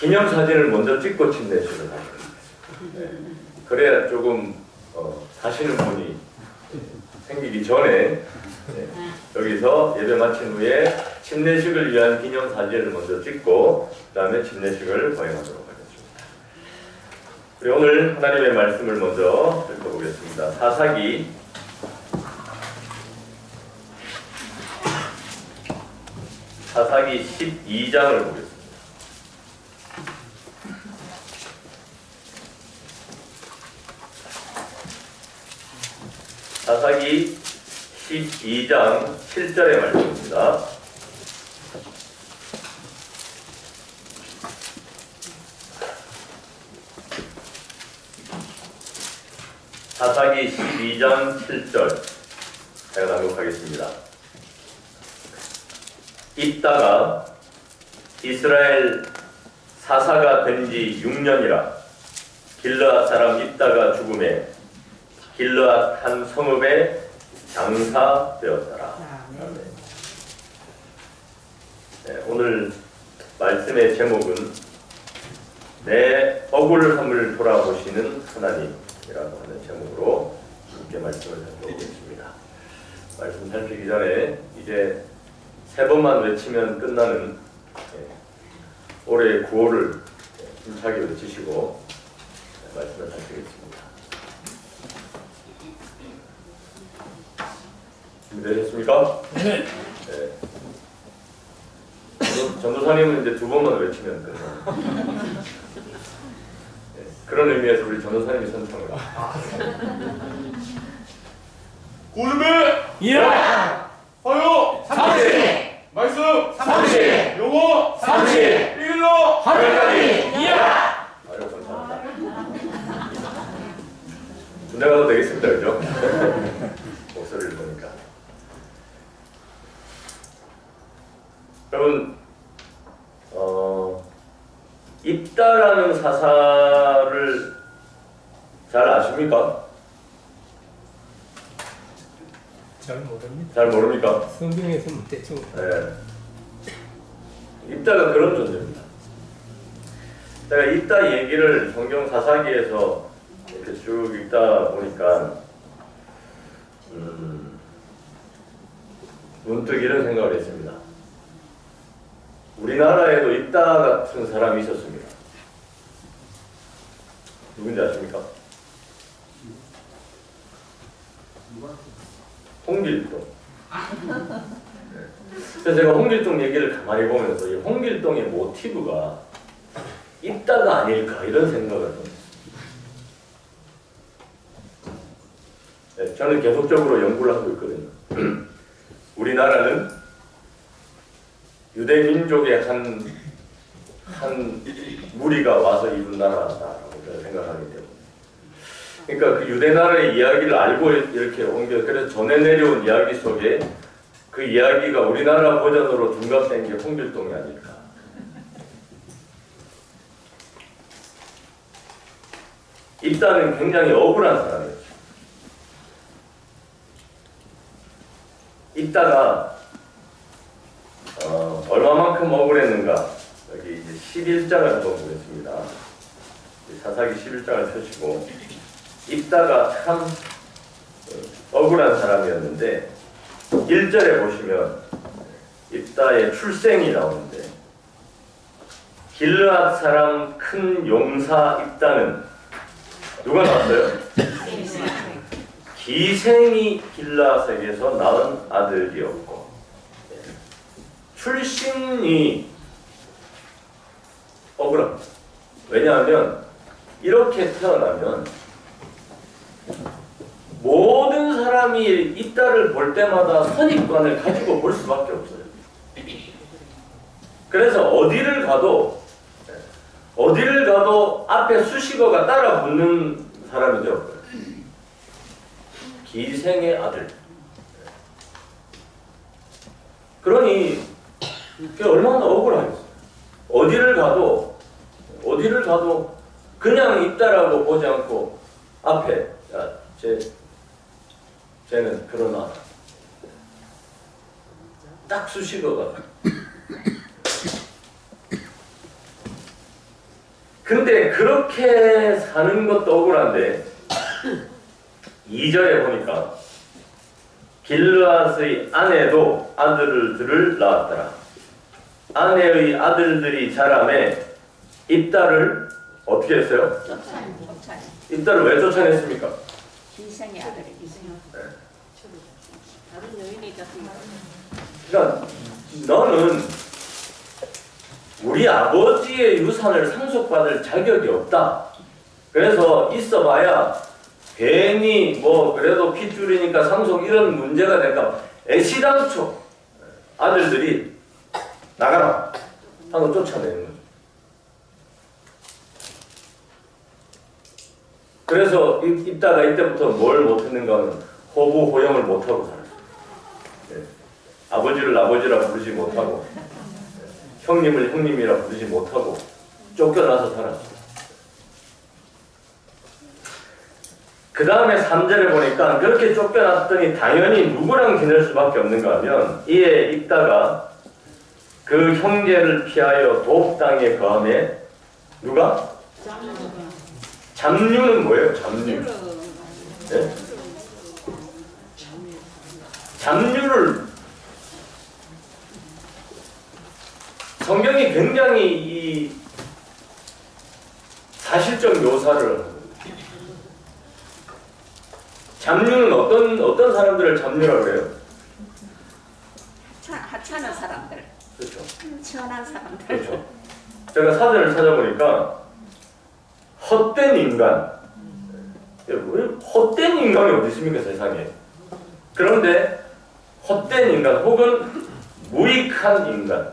기념사진을 먼저 찍고 침례식을 하는 거예요. 네. 그래야 조금 사시는 분이 생기기 전에 여기서 예배 마친 후에 침례식을 위한 기념사진을 먼저 찍고 그 다음에 침례식을 거행하도록 하겠습니다. 우리 오늘 하나님의 말씀을 먼저 읽어보겠습니다. 사사기 12장을 보겠습니다. 사사기 12장 7절의 말씀입니다. 사사기 12장 7절 제가 낭독하겠습니다. 입다가 이스라엘 사사가 된 지 6년이라 길르앗 사람 입다가 죽음에 길르앗 한 성읍에 장사되었더라. 네, 오늘 말씀의 제목은 내 억울함을 돌아보시는 하나님이라고 하는 제목으로 함께 말씀을 살펴보겠습니다. 말씀 살피기 전에 이제 3번만 외치면 끝나는 올해의 구호를 힘차게 외치시고 말씀을 살피겠습니다. 준비되셨습니까? 네. 전도사님은 이제 2번만 외치면 끝나요. 네. 그런 의미에서 우리 전도사님이 선창을 고준비! 예! 화요! 30! 말씀! 30! 용어! 30! 1일로! 하늘까지! 예! 아유, 감사합니다. 군대 가도 되겠습니다. 그죠? 목소리를 보니까. 여러분, 입다라는 사사를 잘 아십니까? 잘 모릅니다. 잘 모릅니까? 성경에서는 대충 네. 입다가 그런 존재입니다. 제가 입다 얘기를 성경 사사기에서 이렇게 쭉 읽다 보니까 문득 이런 생각을 했습니다. 우리나라에도 입다 같은 사람이 있었습니다. 누군지 아십니까? 홍길동. 그래서 제가 홍길동 얘기를 가만히 보면서 이 홍길동의 모티브가 입다가 아닐까 이런 생각을 합니다. 네, 저는 계속적으로 연구를 하고 있거든요. 우리나라는 유대 민족의 한 무리가 와서 이룬 나라다라고 저는 생각하기 때문에. 그러니까 그 유대 나라의 이야기를 알고 이렇게 옮겨 그래서 전해 내려온 이야기 속에 그 이야기가 우리나라 버전으로 둔갑된 게 홍길동이 아닐까. 입다는 굉장히 억울한 사람이었죠. 입다가 얼마만큼 억울했는가. 여기 이제 11장을 한번 보겠습니다. 사사기 11장을 펴시고 입다가 참 억울한 사람이었는데 1절에 보시면 입다의 출생이 나오는데 길르앗 사람 큰 용사 입다는 누가 낳았어요? 기생이 길르앗에게서 낳은 아들이었고 출신이 억울합니다. 왜냐하면 이렇게 태어나면 모든 사람이 입다를 볼 때마다 선입관을 가지고 볼 수밖에 없어요. 그래서 어디를 가도 앞에 수식어가 따라 붙는 사람이 되었고요. 기생의 아들. 그러니 그게 얼마나 억울하겠어요. 어디를 가도 그냥 입다라고 보지 않고 앞에 쟤는 그러나 딱 수식어가 근데 그렇게 사는 것도 억울한데 2절에 보니까 길르앗의 아내도 아들들을 낳았더라. 아내의 아들들이 자라매 입다를 어떻게 했어요? 입다를 왜 쫓아냈습니까? 기생의 아들이 기생. 다른 여인이 졌습니다. 그러니까 너는 우리 아버지의 유산을 상속받을 자격이 없다. 그래서 있어봐야 괜히 뭐 그래도 핏줄이니까 상속 이런 문제가 될까 애시당초 아들들이 나가라 하고 쫓아내는 거죠. 그래서 입다가 이때부터 뭘 못했는가는 호부 호영을 못하고 살았어요. 네. 아버지를 아버지라 부르지 못하고 형님을 형님이라 부르지 못하고 쫓겨나서 살았어요. 그 다음에 3절에 보니까 그렇게 쫓겨났더니 당연히 누구랑 지낼 수밖에 없는가 하면 이에 입다가 그 형제를 피하여 돕 땅에 거하며 누가? 잡류는 뭐예요? 잡류. 네? 잡류를 성경이 굉장히 이 사실적 묘사를 합니다. 잡류는 어떤 사람들을 잡류라고 해요? 하찮은 사람들. 그렇죠. 천한 사람들. 그렇죠. 제가 사전을 찾아보니까 헛된 인간. 헛된 인간이 어디 있습니까 세상에? 그런데 헛된 인간 혹은 무익한 인간,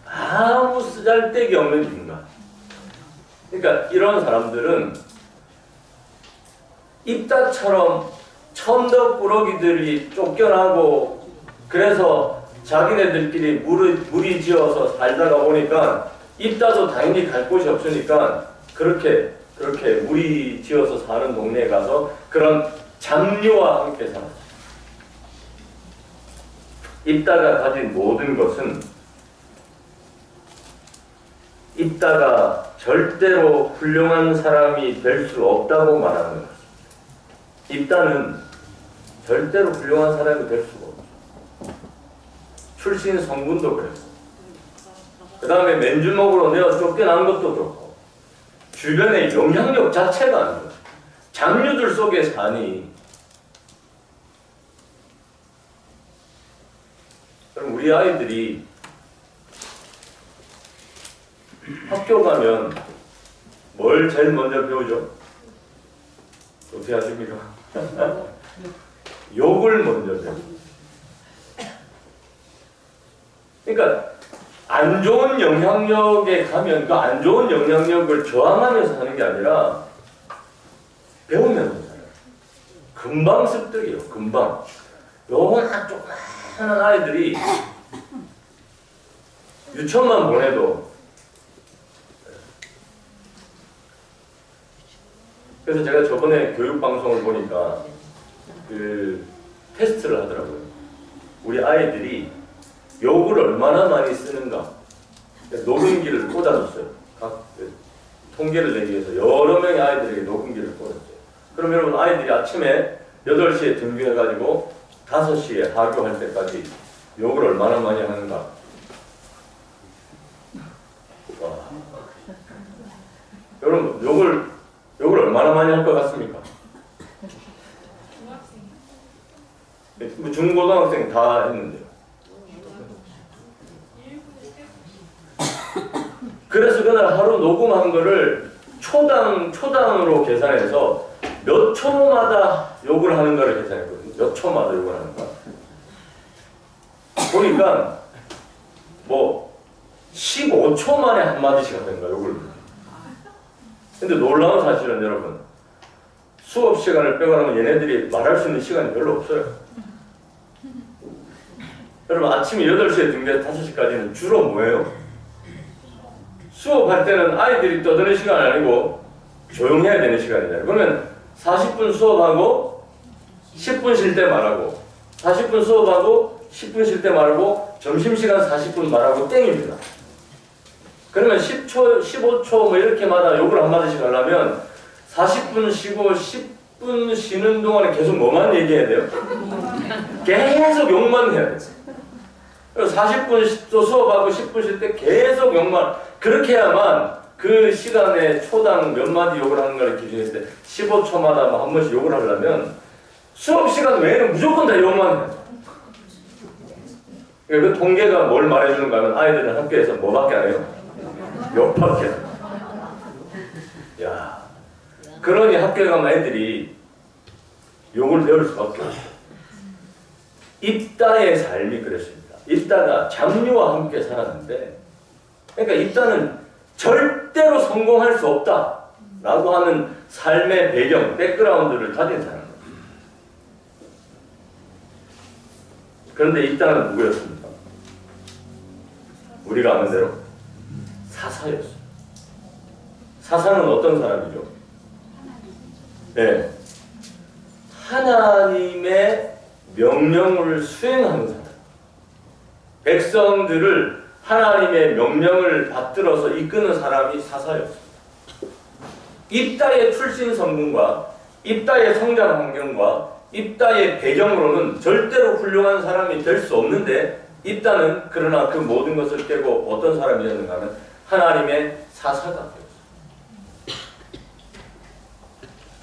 아무 쓰잘데기 없는 인간. 그러니까 이런 사람들은 입다처럼 천덕꾸러기들이 쫓겨나고 그래서 자기네들끼리 무리지어서 살다가 보니까 입다도 당연히 갈 곳이 없으니까 그렇게 무리지어서 사는 동네에 가서 그런 잡류와 함께 살았어요. 입다가 가진 모든 것은 입다가 절대로 훌륭한 사람이 될 수 없다고 말하는 것입니다. 입다는 절대로 훌륭한 사람이 될 수가 없어요. 출신 성분도 그랬고 그 다음에 맨주먹으로 내어 쫓겨난 것도 그렇고 주변의 영향력 자체가 안 좋아요. 장류들 속에 사니 그럼 우리 아이들이 학교 가면 뭘 제일 먼저 배우죠? 어떻게 하십니까? 욕을 먼저 배워요. 그러니까 안 좋은 영향력에 가면 그 안 좋은 영향력을 저항하면서 하는 게 아니라 배우면서 살아요. 금방 습득이에요. 금방. 요거나 조그마한 아이들이 유치원만 보내도 그래서 제가 저번에 교육방송을 보니까 그 테스트를 하더라고요. 우리 아이들이 욕을 얼마나 많이 쓰는가 녹음기를 꽂아줬어요. 각 통계를 내기 위해서 여러 명의 아이들에게 녹음기를 꽂았어요. 그럼 여러분 아이들이 아침에 8시에 등교해가지고 5시에 하교할 때까지 욕을 얼마나 많이 하는가. 와. 여러분 욕을 얼마나 많이 할 것 같습니까? 중고등학생 다 했는데요. 그래서 그날 하루 녹음한 거를 초당으로 계산해서 몇 초마다 욕을 하는 거를 계산했거든요. 몇 초마다 욕을 하는 거. 보니까 뭐 15초 만에 한마디씩 하던가 욕을. 근데 놀라운 사실은 여러분 수업 시간을 빼고나면 얘네들이 말할 수 있는 시간이 별로 없어요. 여러분 아침 8시에 등교해서 5시까지는 주로 뭐예요? 수업할 때는 아이들이 떠드는 시간이 아니고 조용해야 되는 시간이잖아요. 그러면 40분 수업하고 10분 쉴 때 말하고 40분 수업하고 10분 쉴 때 말하고 점심시간 40분 말하고 땡입니다. 그러면 10초, 15초 뭐 이렇게마다 욕을 한마디씩 하려면 40분 쉬고 10분 쉬는 동안에 계속 뭐만 얘기해야 돼요? 계속 욕만 해야 돼요. 40분 또 수업하고 10분 쉴 때 계속 욕만, 그렇게 해야만 그 시간에 초당 몇 마디 욕을 하는 걸 기준했을 때 15초마다 뭐 한 번씩 욕을 하려면 수업 시간 외에는 무조건 다 욕만 해요. 그 통계가 뭘 말해주는가 하면 아이들은 학교에서 뭐밖에 안 해요? 욕밖에 안 해요. 야, 그러니 학교에 가면 애들이 욕을 배울 수밖에 없어요. 입다의 삶이 그랬습니다. 입다가 장류와 함께 살았는데, 그러니까 입다는 절대로 성공할 수 없다라고 하는 삶의 배경, 백그라운드를 가진 사람입니다. 그런데 입다는 누구였습니까? 우리가 아는 대로 사사였어요. 사사는 어떤 사람이죠? 네, 하나님의 명령을 수행하는 사람. 백성들을 하나님의 명령을 받들어서 이끄는 사람이 사사였습니다. 입다의 출신 성분과 입다의 성장 환경과 입다의 배경으로는 절대로 훌륭한 사람이 될 수 없는데, 입다는 그러나 그 모든 것을 깨고 어떤 사람이었는가 하면 하나님의 사사가 되었습니다.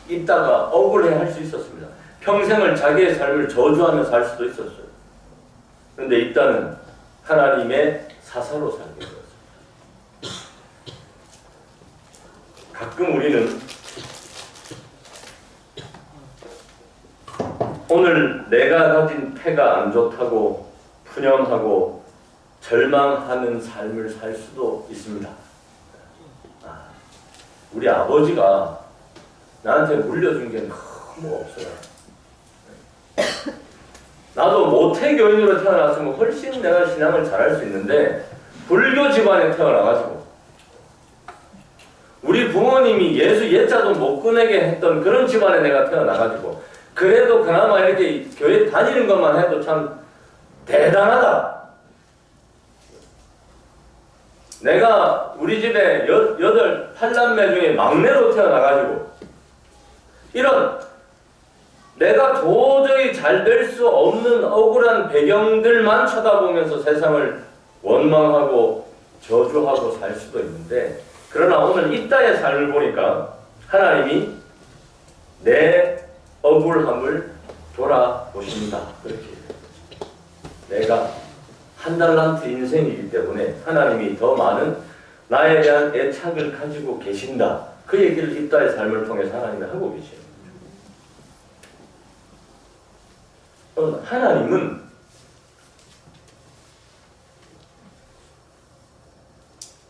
입다가 억울해 할 수 있었습니다. 평생을 자기의 삶을 저주하며 살 수도 있었어요. 그런데 입다는 하나님의 사사로 살게 되었습니다. 가끔 우리는 오늘 내가 가진 패가 안 좋다고 푸념하고 절망하는 삶을 살 수도 있습니다. 우리 아버지가 나한테 물려준 게 너무 없어요. 나도 모태교인으로 태어났으면 훨씬 내가 신앙을 잘할 수 있는데, 불교 집안에 태어나가지고 우리 부모님이 예수 예자도 못 꺼내게 했던 그런 집안에 내가 태어나가지고 그래도 그나마 이렇게 교회 다니는 것만 해도 참 대단하다. 내가 우리 집에 팔남매 중에 막내로 태어나가지고 이런 내가 도저히 잘 될 수 없는 억울한 배경들만 쳐다보면서 세상을 원망하고 저주하고 살 수도 있는데, 그러나 오늘 입다의 삶을 보니까 하나님이 내 억울함을 돌아보신다. 그렇게 내가 한 달란트 인생이기 때문에 하나님이 더 많은 나에 대한 애착을 가지고 계신다. 그 얘기를 입다의 삶을 통해서 하나님이 하고 계십니다. 하나님은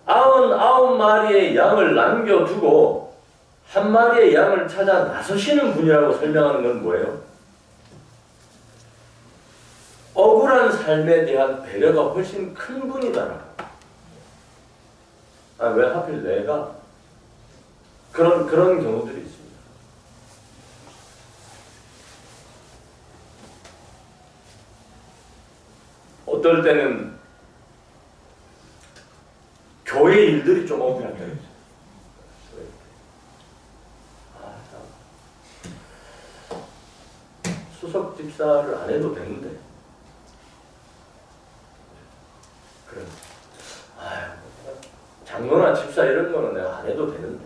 아흔아홉 마리의 양을 남겨두고 한 마리의 양을 찾아 나서시는 분이라고 설명하는 건 뭐예요? 억울한 삶에 대한 배려가 훨씬 큰 분이다라고. 왜 하필 내가? 그런 경우들이 있습니다. 어떨 때는 교회 일들이 좀 억울할 때가 있어요. 수석 집사를 안 해도 되는데, 그래. 장로나 집사 이런 거는 내가 안 해도 되는데,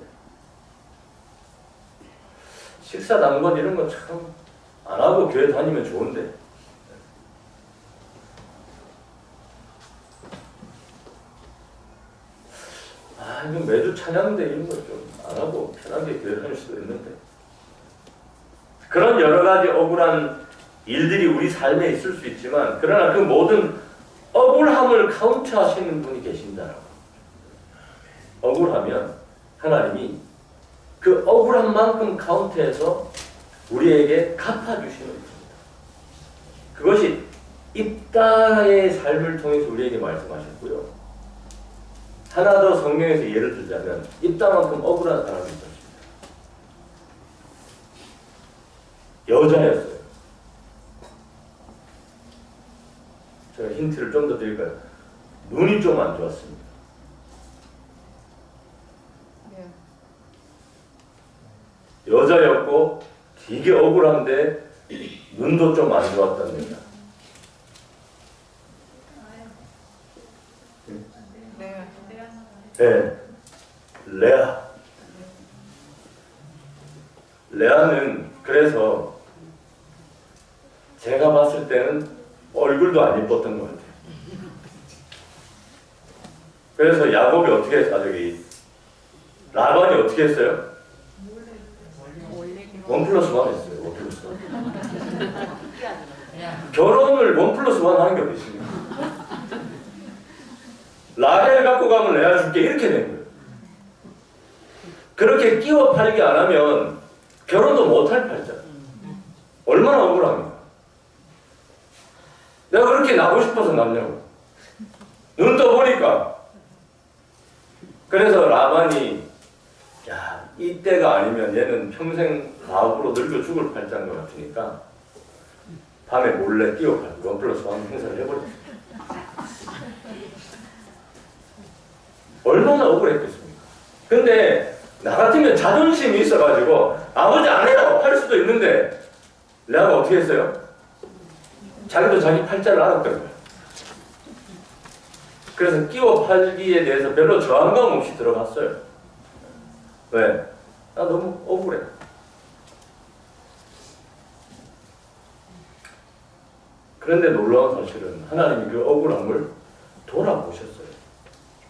식사 당번 이런 거 참 안 하고 교회 다니면 좋은데, 이거 매주 찬양대 이런 거 좀 안 하고 편하게 교회 다닐 수도 있는데, 그런 여러 가지 억울한 일들이 우리 삶에 있을 수 있지만, 그러나 그 모든 억울함을 카운트하시는 분이 계신다라고. 억울하면 하나님이 그 억울한 만큼 카운트해서 우리에게 갚아주시는 것입니다. 그것이 입다의 삶을 통해서 우리에게 말씀하셨고요. 하나 더 성경에서 예를 들자면 입다만큼 억울한 사람이 있었습니다. 여자였어요. 제가 힌트를 좀 더 드릴까요? 눈이 좀 안 좋았습니다. 여자였고 되게 억울한데 눈도 좀 안 좋았던 여자. 네, 레아. 레아는 그래서 제가 봤을 때는 얼굴도 안 이뻤던 것 같아요. 그래서 야곱이 어떻게 저기 라반이 어떻게 했어요? 1+1 했어요. 1+1. 결혼을 1+1 하는 게 어디 있습니까? 라헬 갖고 가면 레아 줄게 이렇게 된 거예요. 그렇게 끼워 팔기 안 하면 결혼도 못할 팔자. 얼마나 억울합니까? 내가 그렇게 나고 싶어서 낳냐고. 눈 떠보니까. 그래서 라반이 야, 이때가 아니면 얘는 평생 과부로 늙어 죽을 팔자인 것 같으니까 밤에 몰래 끼워 팔고 1+1 행사를 해버렸어요. 얼마나 억울했겠습니까? 근데 나 같으면 자존심이 있어가지고 아버지 안 해요! 할 수도 있는데 레아가 어떻게 했어요? 자기도 자기 팔자를 알았던 거예요. 그래서 끼워 팔기에 대해서 별로 저항감 없이 들어갔어요. 왜? 나 너무 억울해. 그런데 놀라운 사실은 하나님이 그 억울함을 돌아보셨어요.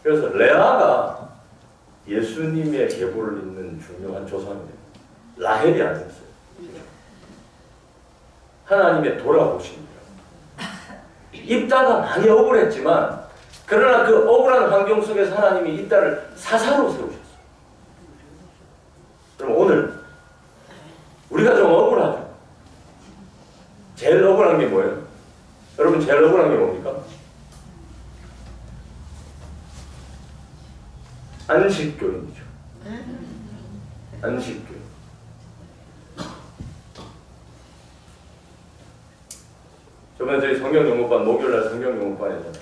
그래서 레아가 예수님의 계보를 잇는 중요한 조상입니다. 라헬이 아니었어요. 하나님의 돌아보십니다. 입다가 많이 억울했지만 그러나 그 억울한 환경 속에서 하나님이 입다를 사사로 세우셨어요. 그럼 오늘 우리가 좀 억울하죠? 제일 억울한 게 뭐예요? 여러분 제일 억울한 게 뭡니까? 안식교인이죠. 안식교. 저번에 저희 성경연구반 목요일날 성경연구반에서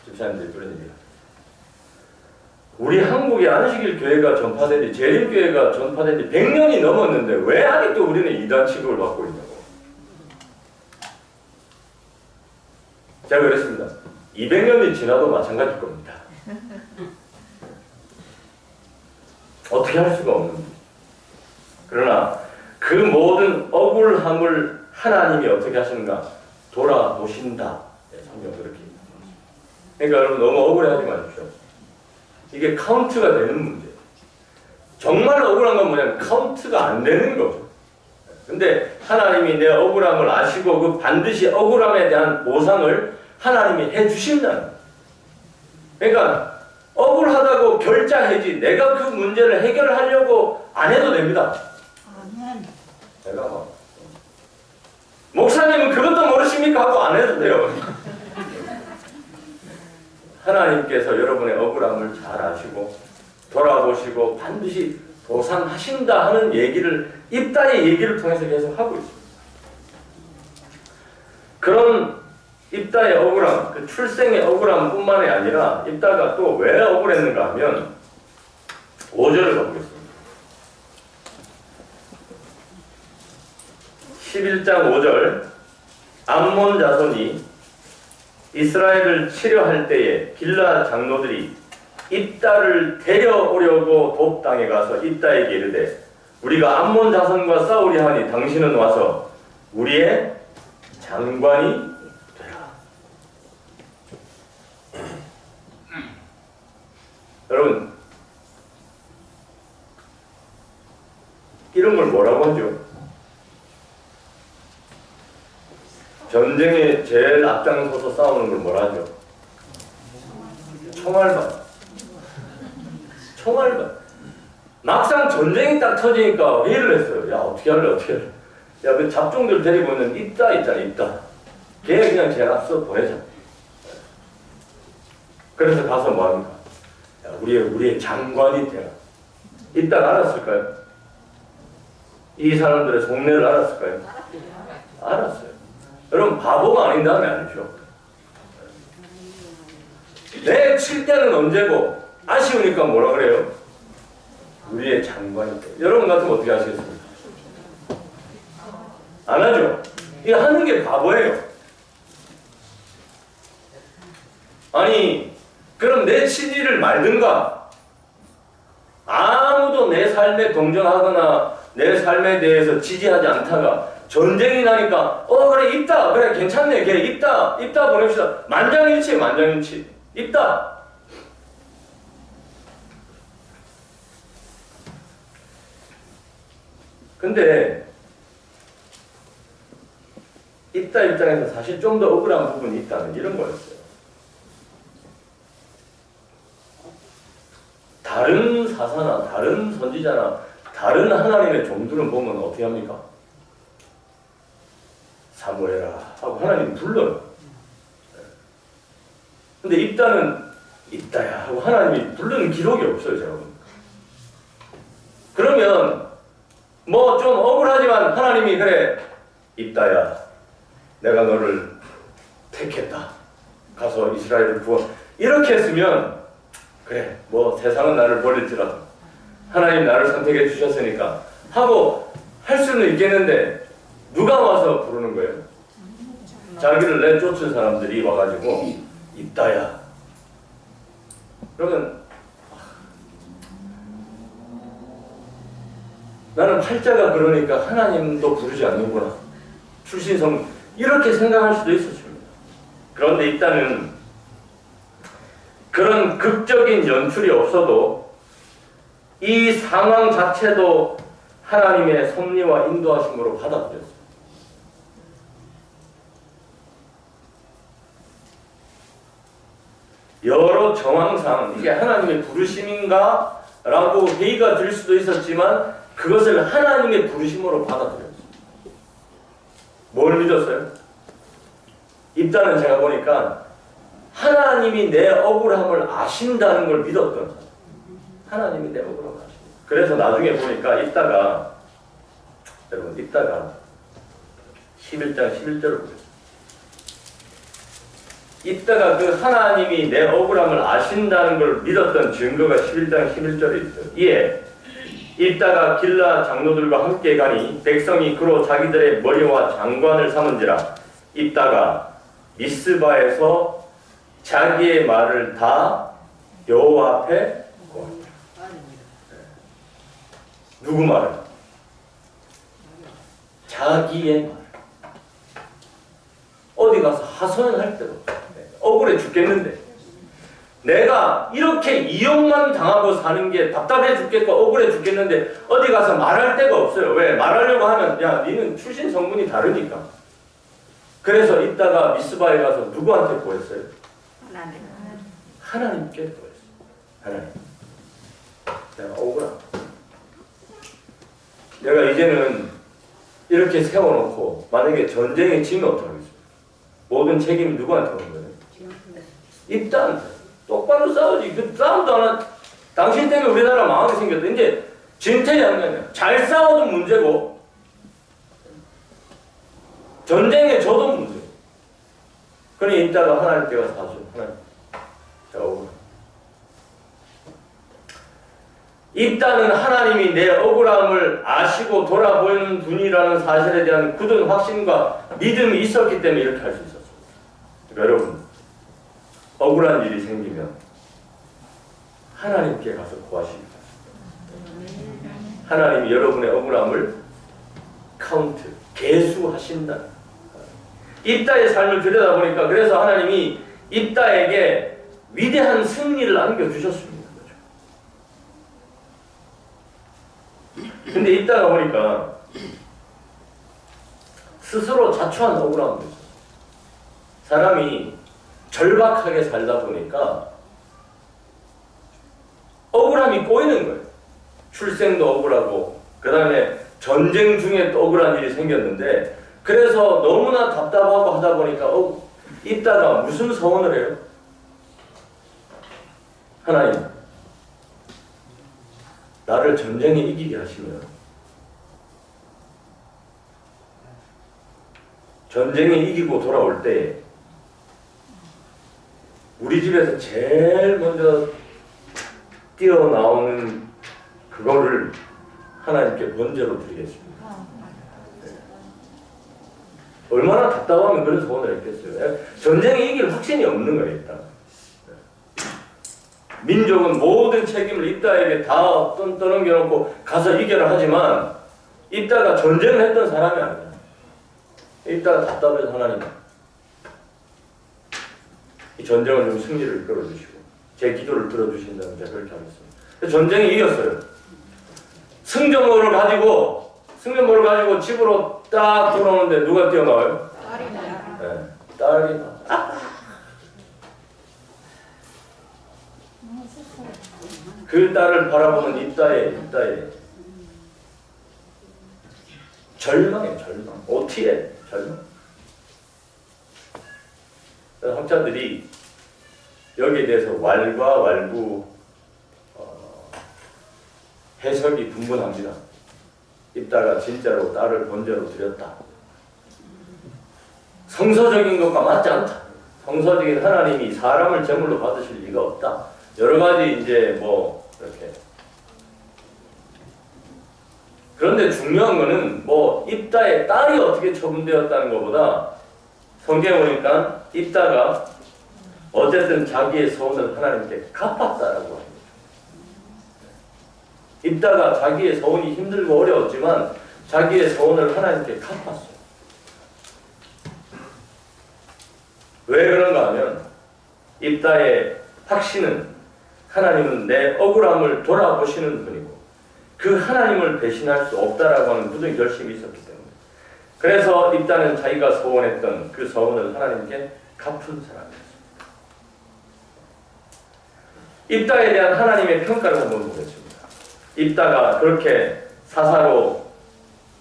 집사님들이 그런 얘기를 우리 한국의 안식일 교회가 전파된 지 재림교회가 전파된 지 100년이 넘었는데 왜 아직도 우리는 이단 취급을 받고 있냐고. 제가 그랬습니다. 200년이 지나도 마찬가지일 겁니다. 어떻게 할 수가 없는 거죠. 그러나 그 모든 억울함을 하나님이 어떻게 하시는가? 돌아보신다. 성경 그렇게 얘기합니다. 그러니까 여러분 너무 억울해하지 마십시오. 이게 카운트가 되는 문제예요. 정말 억울한 건 뭐냐면 카운트가 안 되는 거죠. 근데 하나님이 내 억울함을 아시고 그 반드시 억울함에 대한 보상을 하나님이 해주신다는 거예요. 그러니까 억울하다고 결자해지 내가 그 문제를 해결하려고 안 해도 됩니다. 내가 막 목사님은 그것도 모르십니까? 하고 안 해도 돼요. 하나님께서 여러분의 억울함을 잘 아시고 돌아보시고 반드시 보상하신다 하는 얘기를 입다의 얘기를 통해서 계속 하고 있습니다. 그런 입다의 억울함, 그 출생의 억울함 뿐만이 아니라 입다가 또 왜 억울했는가 하면 5절을 가보겠습니다. 11장 5절 암몬 자손이 이스라엘을 치려할 때에 길라 장로들이 입다를 데려오려고 돕당에 가서 입다에게 이르되 우리가 암몬 자손과 싸우려 하니 당신은 와서 우리의 장관이 되라. 여러분 이런 걸 뭐라고 하죠? 전쟁에 제일 앞장서서 싸우는 걸 뭐라 하죠? 총알반. 총알반. 막상 전쟁이 딱 터지니까 회의를 했어요. 야 어떻게 할래 어떻게 할래. 야 그 잡종들 데리고 있는 입다 있잖아 입다. 걔 그냥 제압서 보내자. 그래서 가서 뭐합니까? 야 우리의 장관이 되라. 입다가 알았을까요? 이 사람들의 속내를 알았을까요? 알았어요. 여러분 바보가 아닌 다음에 아니죠. 내 칠 때는 언제고 아쉬우니까 뭐라 그래요? 우리의 장관이 돼. 여러분 같으면 어떻게 하시겠습니까? 안 하죠? 이 하는 게 바보예요. 아니, 그럼 내 친일을 말든가, 아무도 내 삶에 동정하거나 내 삶에 대해서 지지하지 않다가 전쟁이 나니까 그래 있다, 그래 괜찮네, 걔 있다 보냅시다. 만장일치, 만장일치. 있다. 근데 있다 입장에서 사실 좀 더 억울한 부분이 있다는 이런 거였어요. 다른 사사나 다른 선지자나 다른 하나님의 종들은 보면 어떻게 합니까? 사모해라 하고 하나님 불러요. 근데 입다는 있다야 하고 하나님이 부르는 기록이 없어요, 제가 보니까. 그러면 뭐 좀 억울하지만 하나님이 그래 입다야 내가 너를 택했다 가서 이스라엘을 구원 이렇게 했으면 그래 뭐 세상은 나를 버릴지라도 하나님 나를 선택해 주셨으니까 하고 할 수는 있겠는데 누가 와서 부르는 거예요? 자기를 내쫓은 사람들이 와가지고 입다야. 그러면 나는 팔자가 그러니까 하나님도 부르지 않는구나. 출신성 이렇게 생각할 수도 있었습니다. 그런데 일단은 그런 극적인 연출이 없어도 이 상황 자체도 하나님의 섭리와 인도하심으로 받아들였어요. 여러 정황상 이게 하나님의 부르심인가? 라고 회의가 들 수도 있었지만 그것을 하나님의 부르심으로 받아들였어요. 뭘 믿었어요? 입다는 제가 보니까 하나님이 내 억울함을 아신다는 걸 믿었던 사람. 하나님이 내 억울함을 아신다. 그래서 나중에 보니까 입다가 여러분 입다가 11장 11절을 보세요. 입다가 그 하나님이 내 억울함을 아신다는 걸 믿었던 증거가 11장 11절에 있어요. 이에 입다가 길라 장로들과 함께 가니 백성이 그로 자기들의 머리와 장관을 삼은지라. 입다가 미스바에서 자기의 말을 다 여호와 앞에 고하니라. 누구 말을? 자기의 말. 어디 가서 하소연할 때도 억울해 죽겠는데 내가 이렇게 이용만 당하고 사는 게 답답해 죽겠고 억울해 죽겠는데 어디 가서 말할 데가 없어요. 왜? 말하려고 하면 야 니는 출신 성분이 다르니까. 그래서 이따가 미스바에 가서 누구한테 구했어요? 하나님께 구했어요. 하나님. 내가 억울하다. 내가 이제는 이렇게 세워놓고 만약에 전쟁에 지면 어떡하겠어요? 모든 책임이 누구한테 오는 거예요? 입다한테. 똑바로 싸우지. 그 싸움도 안 한. 당신 때문에 우리나라 망하게 생겼다. 이제 진퇴리 하는 거 아니야. 잘 싸워도 문제고 전쟁에 져도 문제고. 그러니 입다가 하나님께 가서 하죠. 하나님. 자, 억울해. 입다는 하나님이 내 억울함을 아시고 돌아보이는 분이라는 사실에 대한 굳은 확신과 믿음이 있었기 때문에 이렇게 할 수 있었어요. 그러니까 여러분, 억울한 일이 생기면 하나님께 가서 구하십니다. 하나님이 여러분의 억울함을 카운트, 계수하신다. 입다의 삶을 들여다보니까 그래서 하나님이 입다에게 위대한 승리를 안겨주셨습니다. 근데 입다가 보니까 스스로 자초한 억울함도 있어요. 사람이 절박하게 살다 보니까 억울함이 꼬이는 거예요. 출생도 억울하고 그 다음에 전쟁 중에 또 억울한 일이 생겼는데 그래서 너무나 답답하고 하다 보니까 입다가 무슨 서원을 해요? 하나님, 나를 전쟁에 이기게 하시면 전쟁에 이기고 돌아올 때 우리 집에서 제일 먼저 뛰어나오는 그거를 하나님께 번제로 드리겠습니다. 얼마나 답답하면 그런 소원을 했겠어요. 전쟁에 이길 확신이 없는 거예요, 일단. 민족은 모든 책임을 입다에게 다 떠넘겨놓고 가서 이겨라 하지만 입다가 전쟁을 했던 사람이 아니야. 입다가 답답해서 하나님 이 전쟁을 좀 승리를 이끌어주시고 제 기도를 들어주신다면 제가 그렇게 하겠습니다. 전쟁에 이겼어요. 승전보를 가지고 집으로 딱 돌아오는데 누가 뛰어나와요? 네, 딸이 그 딸을 바라보는 입다에 절망해. 어떻게 절망? 학자들이 여기에 대해서 왈과 왈부 해석이 분분합니다. 입다가 진짜로 딸을 번제로 드렸다. 성서적인 것과 맞지 않다. 성서적인 하나님이 사람을 제물로 받으실 리가 없다. 여러 가지 이제 뭐 이렇게. 그런데 중요한 거는 뭐 입다의 딸이 어떻게 처분되었다는 것보다 성경에 보니까 입다가 어쨌든 자기의 소원을 하나님께 갚았다라고 합니다. 입다가 자기의 소원이 힘들고 어려웠지만 자기의 소원을 하나님께 갚았어요. 왜 그런가 하면 입다의 확신은 하나님은 내 억울함을 돌아보시는 분이고 그 하나님을 배신할 수 없다라고 하는 굳은 결심이 있었기 때문에 그래서 입다는 자기가 소원했던 그 소원을 하나님께 갚은 사람이었습니다. 입다에 대한 하나님의 평가를 한번 보겠습니다. 입다가 그렇게 사사로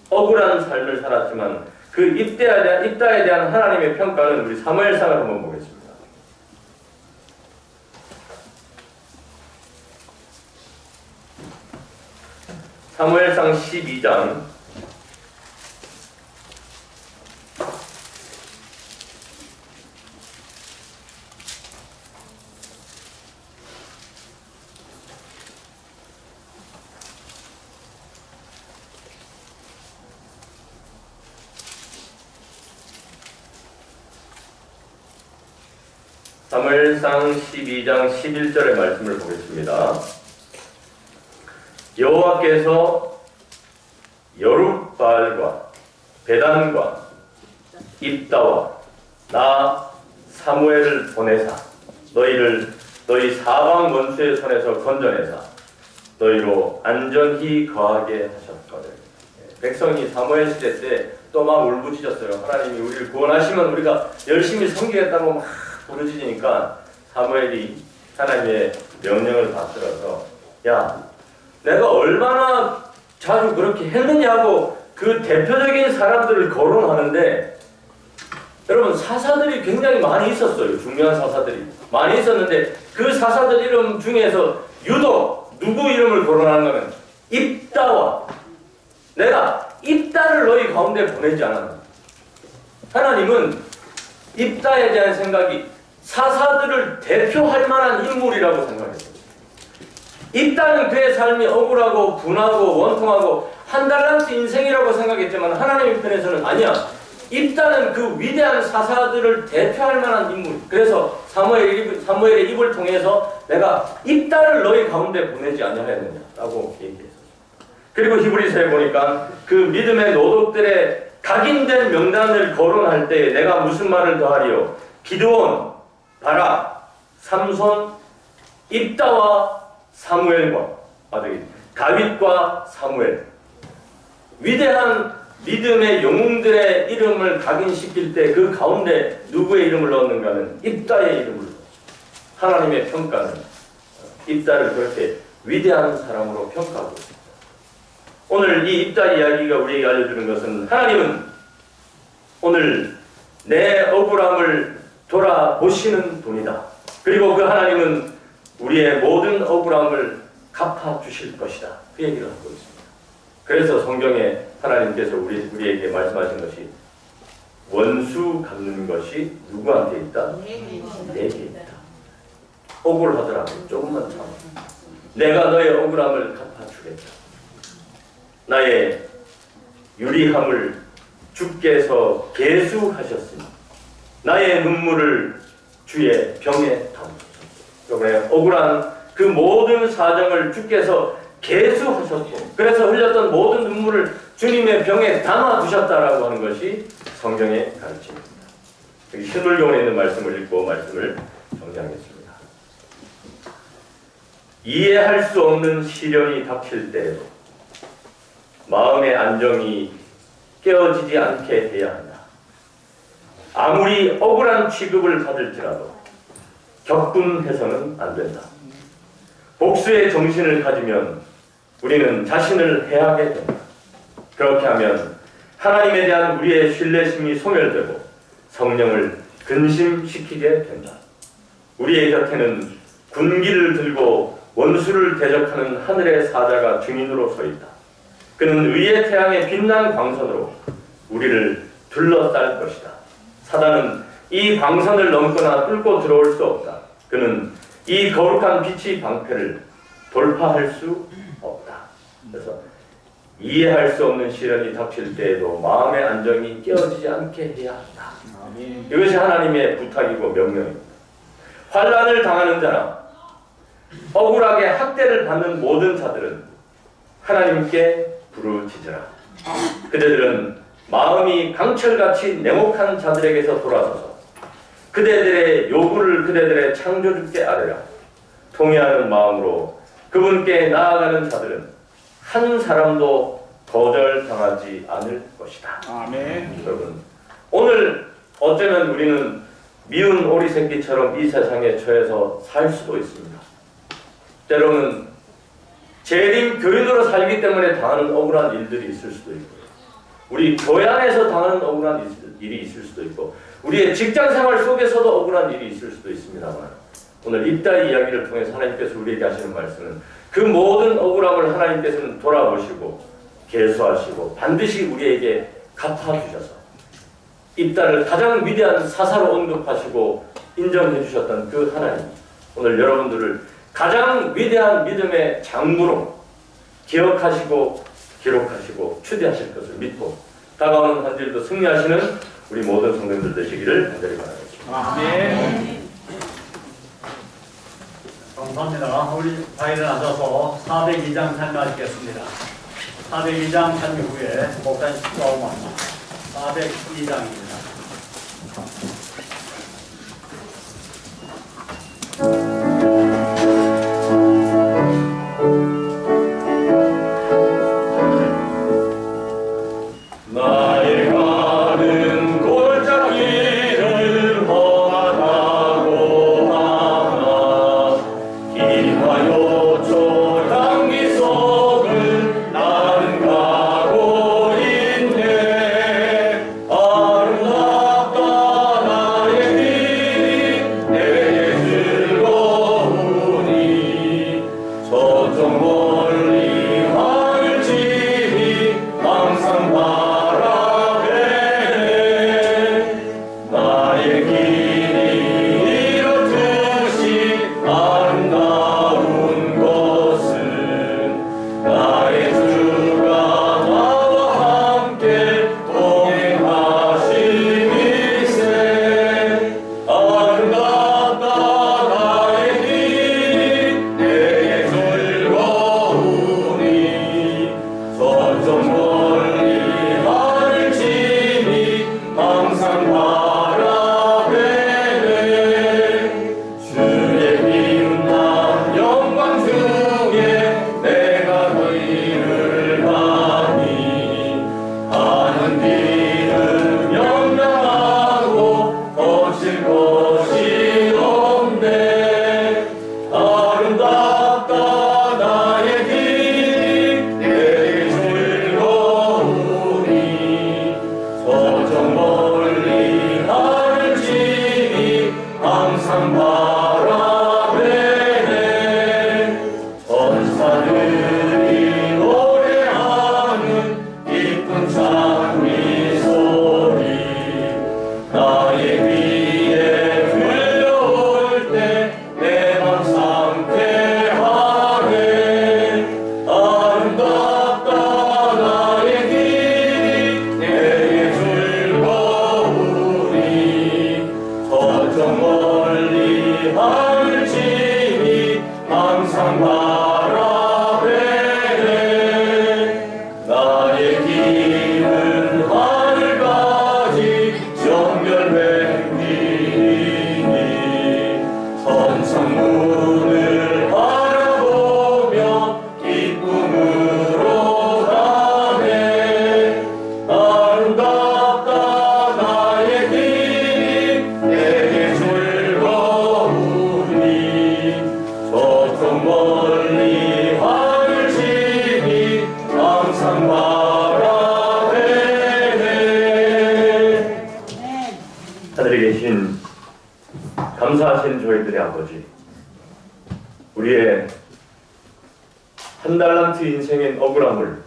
억울한 삶을 살았지만 그 입다에 대한 하나님의 평가는 우리 사무엘상을 한번 보겠습니다. 사무엘상 12장 11절의 말씀을 보겠습니다. 여호와께서 여룻바알과 베단과 입다와 나 사무엘을 보내사 너희 사방 원수의 손에서 건져내사 너희로 안전히 거하게 하셨거든. 백성이 사무엘 시대 때 또 막 울부짖었어요. 하나님이 우리를 구원하시면 우리가 열심히 섬기겠다고 막 부르짖으니까 사무엘이 하나님의 명령을 받들어서 야 내가 얼마나 자주 그렇게 했느냐고 그 대표적인 사람들을 거론하는데 여러분 사사들이 굉장히 많이 있었어요. 중요한 사사들이 많이 있었는데 그 사사들 이름 중에서 유독 누구 이름을 거론하는 거는 입다와 내가 입다를 너희 가운데 보내지 않았다. 하나님은 입다에 대한 생각이 사사들을 대표할 만한 인물이라고 생각했어요. 입다는 그의 삶이 억울하고 분하고 원통하고 한 달란트 인생이라고 생각했지만 하나님의 편에서는 아니야. 입다는 그 위대한 사사들을 대표할 만한 인물. 그래서 사무엘의 입을 통해서 내가 입다를 너희 가운데 보내지 아니하였느냐라고 얘기했어요. 그리고 히브리서에 보니까 그 믿음의 노독들의 각인된 명단을 거론할 때 내가 무슨 말을 더하리요? 기드온, 바락, 삼손, 입다와 사무엘과 다윗과 사무엘 위대한 믿음의 영웅들의 이름을 각인시킬 때 그 가운데 누구의 이름을 넣었는가는 입다의 이름을 넣었어요. 하나님의 평가는 입다를 그렇게 위대한 사람으로 평가하고 있습니다. 오늘 이 입다 이야기가 우리에게 알려주는 것은 하나님은 오늘 내 억울함을 돌아보시는 분이다. 그리고 그 하나님은 우리의 모든 억울함을 갚아주실 것이다. 그 얘기를 하고 있습니다. 그래서 성경에 하나님께서 우리에게 말씀하신 것이 원수 갚는 것이 누구한테 있다? 내게 있다. 억울하더라도 조금만 참아. 내가 너의 억울함을 갚아주겠다. 나의 유리함을 주께서 계수하셨으니 나의 눈물을 주의 병에 담으소서. 억울한 그 모든 사정을 주께서 계수하셨고 그래서 흘렸던 모든 눈물을 주님의 병에 담아두셨다라고 하는 것이 성경의 가르침입니다. 여기 신물경에 있는 말씀을 읽고 말씀을 정리하겠습니다. 이해할 수 없는 시련이 닥칠 때에도 마음의 안정이 깨어지지 않게 해야 한다. 아무리 억울한 취급을 받을지라도 격분해서는 안 된다. 복수의 정신을 가지면 우리는 자신을 해하게 된다. 그렇게 하면 하나님에 대한 우리의 신뢰심이 소멸되고 성령을 근심시키게 된다. 우리의 곁에는 군기를 들고 원수를 대적하는 하늘의 사자가 증인으로 서 있다. 그는 의의 태양의 빛난 광선으로 우리를 둘러쌀 것이다. 사단은 이 광선을 넘거나 뚫고 들어올 수 없다. 그는 이 거룩한 빛의 방패를 돌파할 수 없다. 그래서 이해할 수 없는 시련이 닥칠 때에도 마음의 안정이 깨어지지 않게 해야 한다. 이것이 하나님의 부탁이고 명령입니다. 환난을 당하는 자나 억울하게 학대를 받는 모든 자들은 하나님께 부르짖으라. 그대들은 마음이 강철같이 냉혹한 자들에게서 돌아서서 그대들의 요구를 그대들의 창조주께 아뢰라. 통회하는 마음으로 그분께 나아가는 자들은 한 사람도 거절당하지 않을 것이다. 아멘. 여러분, 오늘 어쩌면 우리는 미운 오리 새끼처럼 이 세상에 처해서 살 수도 있습니다. 때로는 재림 교인으로 살기 때문에 당하는 억울한 일들이 있을 수도 있고, 우리 교회 안에서 당하는 억울한 일이 있을 수도 있고, 우리의 직장생활 속에서도 억울한 일이 있을 수도 있습니다만, 오늘 입다의 이야기를 통해서 하나님께서 우리에게 하시는 말씀은 그 모든 억울함을 하나님께서는 돌아보시고 계수하시고 반드시 우리에게 갚아주셔서 입다를 가장 위대한 사사로 언급하시고 인정해 주셨던 그 하나님, 오늘 여러분들을 가장 위대한 믿음의 장부로 기억하시고 기록하시고 추대하실 것을 믿고 다가오는 한 주일도 승리하시는 우리 모든 성도님들 되시기를 간절히 바라겠습니다. 아멘. 감사합니다. 우리 다 일어나셔서 402장 찬미하시겠습니다. 402장 찬미 후에 목사님 축도하고 맙니다. 402장입니다. 나의 가는 골짜기를 험하다고 하나 길과 요초 단기 속을 나는 가고 있네. 아름답다 감사하신 저희들의 아버지, 우리의 한 달란트 인생의 억울함을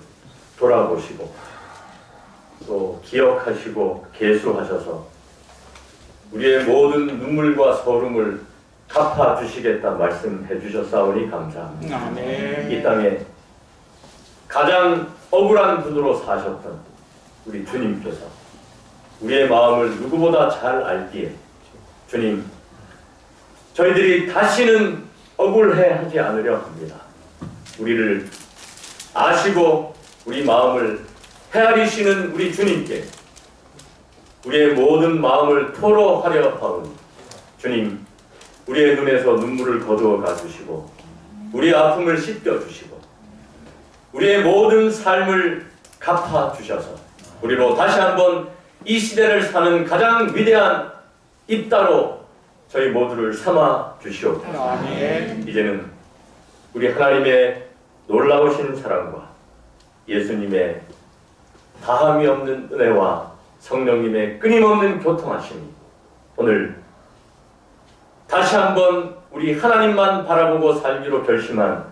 돌아보시고 또 기억하시고 계수하셔서 우리의 모든 눈물과 서름을 갚아주시겠다 말씀해 주셨사오니 감사합니다. 아멘. 이 땅에 가장 억울한 분으로 사셨던 우리 주님께서 우리의 마음을 누구보다 잘 알기에 주님, 저희들이 다시는 억울해하지 않으려 합니다. 우리를 아시고 우리 마음을 헤아리시는 우리 주님께 우리의 모든 마음을 토로하려 하오니 주님, 우리의 눈에서 눈물을 거두어 가주시고 우리의 아픔을 씻겨주시고 우리의 모든 삶을 갚아주셔서 우리로 다시 한번 이 시대를 사는 가장 위대한 입다로 저희 모두를 삼아 주시옵소서. 아멘. 이제는 우리 하나님의 놀라우신 사랑과 예수님의 다함이 없는 은혜와 성령님의 끊임없는 교통하심이 오늘 다시 한번 우리 하나님만 바라보고 살기로 결심한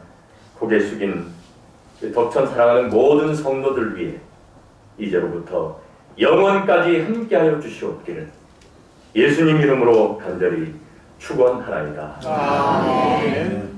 고개 숙인 덕천 사랑하는 모든 성도들 위해 이제로부터 영원까지 함께하여 주시옵기를 예수님 이름으로 간절히 축원하나이다. 아멘.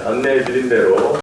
안내해 드린 대로